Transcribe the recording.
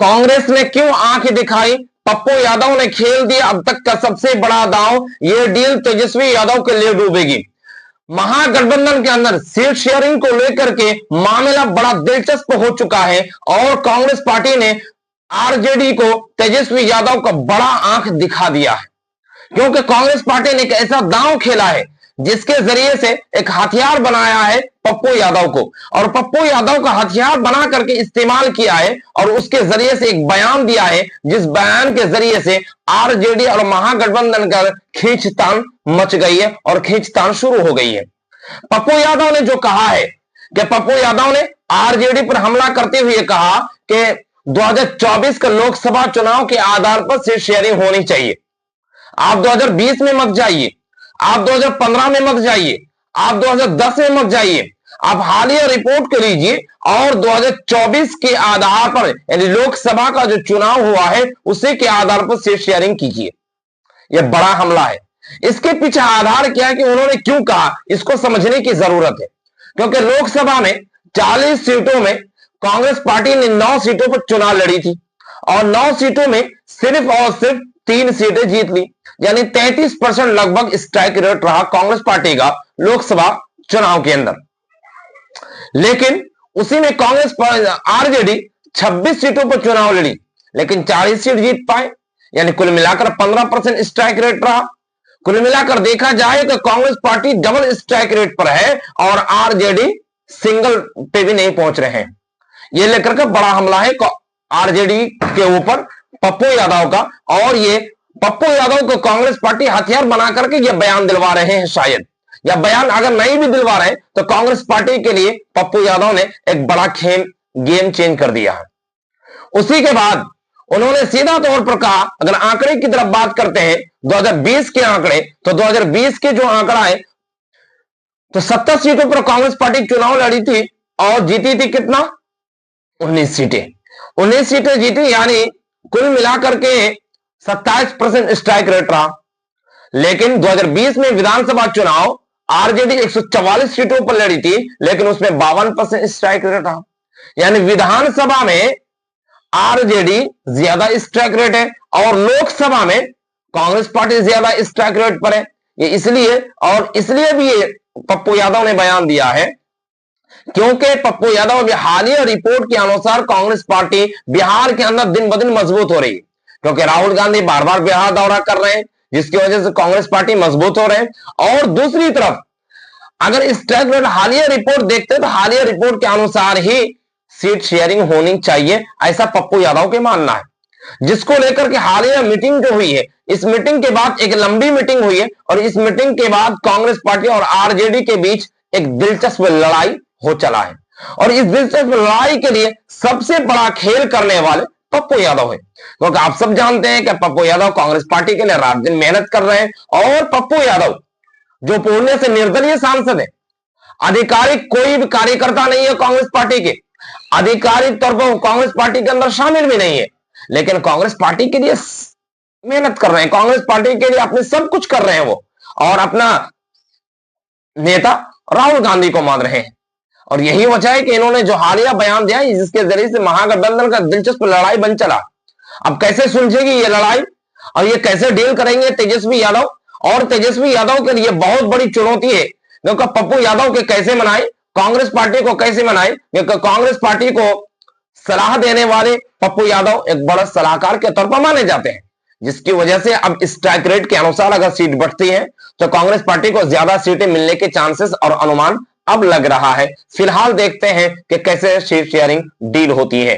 कांग्रेस ने क्यों आंख दिखाई? पप्पू यादव ने खेल दिया अब तक का सबसे बड़ा दांव। यह डील तेजस्वी यादव के लिए डूबेगी। महागठबंधन के अंदर सीट शेयरिंग को लेकर के मामला बड़ा दिलचस्प हो चुका है और कांग्रेस पार्टी ने आरजेडी को तेजस्वी यादव का बड़ा आंख दिखा दिया है, क्योंकि कांग्रेस पार्टी ने एक ऐसा दांव खेला है जिसके जरिए से एक हथियार बनाया है पप्पू यादव को, और पप्पू यादव का हथियार बना करके इस्तेमाल किया है और उसके जरिए से एक बयान दिया है, जिस बयान के जरिए से आरजेडी और महागठबंधन का खींचतान मच गई है और खींचतान शुरू हो गई है। पप्पू यादव ने जो कहा है कि पप्पू यादव ने आरजेडी पर हमला करते हुए कहा कि 2024 का लोकसभा चुनाव के आधार पर सीट शेयरिंग होनी चाहिए। आप 2020 में मत जाइए, आप 2015 में मत जाइए, आप 2010 में मत जाइए, आप हालिया रिपोर्ट कर लीजिए और 2024 के आधार पर यानी लोकसभा का जो चुनाव हुआ है उसी के आधार पर सीट शेयरिंग कीजिए। यह बड़ा हमला है। इसके पीछे आधार क्या है कि उन्होंने क्यों कहा, इसको समझने की जरूरत है, क्योंकि लोकसभा में 40 सीटों में कांग्रेस पार्टी ने 9 सीटों पर चुनाव लड़ी थी और 9 सीटों में सिर्फ और सिर्फ 3 सीटें जीत ली, यानी 33% लगभग स्ट्राइक रेट रहा कांग्रेस पार्टी का लोकसभा चुनाव के अंदर। लेकिन उसी में कांग्रेस आरजेडी 26 सीटों पर चुनाव लड़ी लेकिन 40 सीट जीत पाए, यानी कुल मिलाकर 15% स्ट्राइक रेट रहा। कुल मिलाकर देखा जाए तो Congress party double strike rate पर है और आरजेडी सिंगल पे भी नहीं पहुंच रहे हैं। यह लेकर के बड़ा हमला है आरजेडी के ऊपर पप्पू यादव का, और ये पप्पू यादव को कांग्रेस पार्टी हथियार बना करके यह बयान दिलवा रहे हैं शायद, या बयान अगर नहीं भी दिलवा रहे तो कांग्रेस पार्टी के लिए पप्पू यादव ने एक बड़ा गेम चेंज कर दिया है। उसी के बाद उन्होंने सीधा तौर पर कहा, अगर आंकड़े की तरफ बात करते हैं 2020 के आंकड़े, तो 2020 के जो आंकड़ा है तो 70 सीटों पर कांग्रेस पार्टी चुनाव लड़ी थी और जीती थी कितना, 19 सीटें। 19 सीटें जीती, यानी कुल मिलाकर के 27% स्ट्राइक रेट रहा। लेकिन 2020 में विधानसभा चुनाव आरजेडी 144 सीटों पर लड़ी थी लेकिन उसमें 52% स्ट्राइक रेट रहा, यानी विधानसभा में आरजेडी ज्यादा स्ट्राइक रेट है और लोकसभा में कांग्रेस पार्टी ज्यादा स्ट्राइक रेट पर है। ये इसलिए भी ये पप्पू यादव ने बयान दिया है क्योंकि पप्पू यादव भी हालिया रिपोर्ट के अनुसार कांग्रेस पार्टी बिहार के अंदर दिन ब दिन मजबूत हो रही है, क्योंकि राहुल गांधी बार बार बिहार दौरा कर रहे हैं जिसकी वजह से कांग्रेस पार्टी मजबूत हो रहे हैं। और दूसरी तरफ अगर स्ट्राइक रेट हालिया रिपोर्ट देखते हैं तो हालिया रिपोर्ट के अनुसार ही सीट शेयरिंग होनी चाहिए, ऐसा पप्पू यादव के मानना है, जिसको लेकर के हालिया मीटिंग जो हुई है, इस मीटिंग के बाद एक लंबी मीटिंग हुई है और इस मीटिंग के बाद कांग्रेस पार्टी और आरजेडी के बीच एक दिलचस्प लड़ाई हो चला है और इस दिलचस्प लड़ाई के लिए सबसे बड़ा खेल करने वाले पप्पू यादव है, क्योंकि आप सब जानते हैं कि पप्पू यादव कांग्रेस पार्टी के लिए रात दिन मेहनत कर रहे हैं और पप्पू यादव जो पूर्णिया से निर्दलीय सांसद है, आधिकारिक कोई भी कार्यकर्ता नहीं है कांग्रेस पार्टी के, आधिकारिक तौर पर कांग्रेस पार्टी के अंदर शामिल भी नहीं है, लेकिन कांग्रेस पार्टी के लिए मेहनत कर रहे हैं, कांग्रेस पार्टी के लिए अपने सब कुछ कर रहे हैं वो, और अपना नेता राहुल गांधी को मान रहे हैं। और यही वजह है कि इन्होंने जो हालिया बयान दिया है जिसके जरिए से महागठबंधन का दिलचस्प लड़ाई बन चला। अब कैसे सुलझेगी ये लड़ाई और ये कैसे डील करेंगे तेजस्वी यादव, और तेजस्वी यादव के लिए बहुत बड़ी चुनौती है, क्योंकि पप्पू यादव के कैसे मनाए, कांग्रेस पार्टी को कैसे मनाए, क्योंकि कांग्रेस पार्टी को सलाह देने वाले पप्पू यादव एक बड़ा सलाहकार के तौर पर माने जाते हैं, जिसकी वजह से अब स्ट्राइक रेट के अनुसार अगर सीट बढ़ती है तो कांग्रेस पार्टी को ज्यादा सीटें मिलने के चांसेस और अनुमान अब लग रहा है। फिलहाल देखते हैं कि कैसे सीट शेयरिंग डील होती है।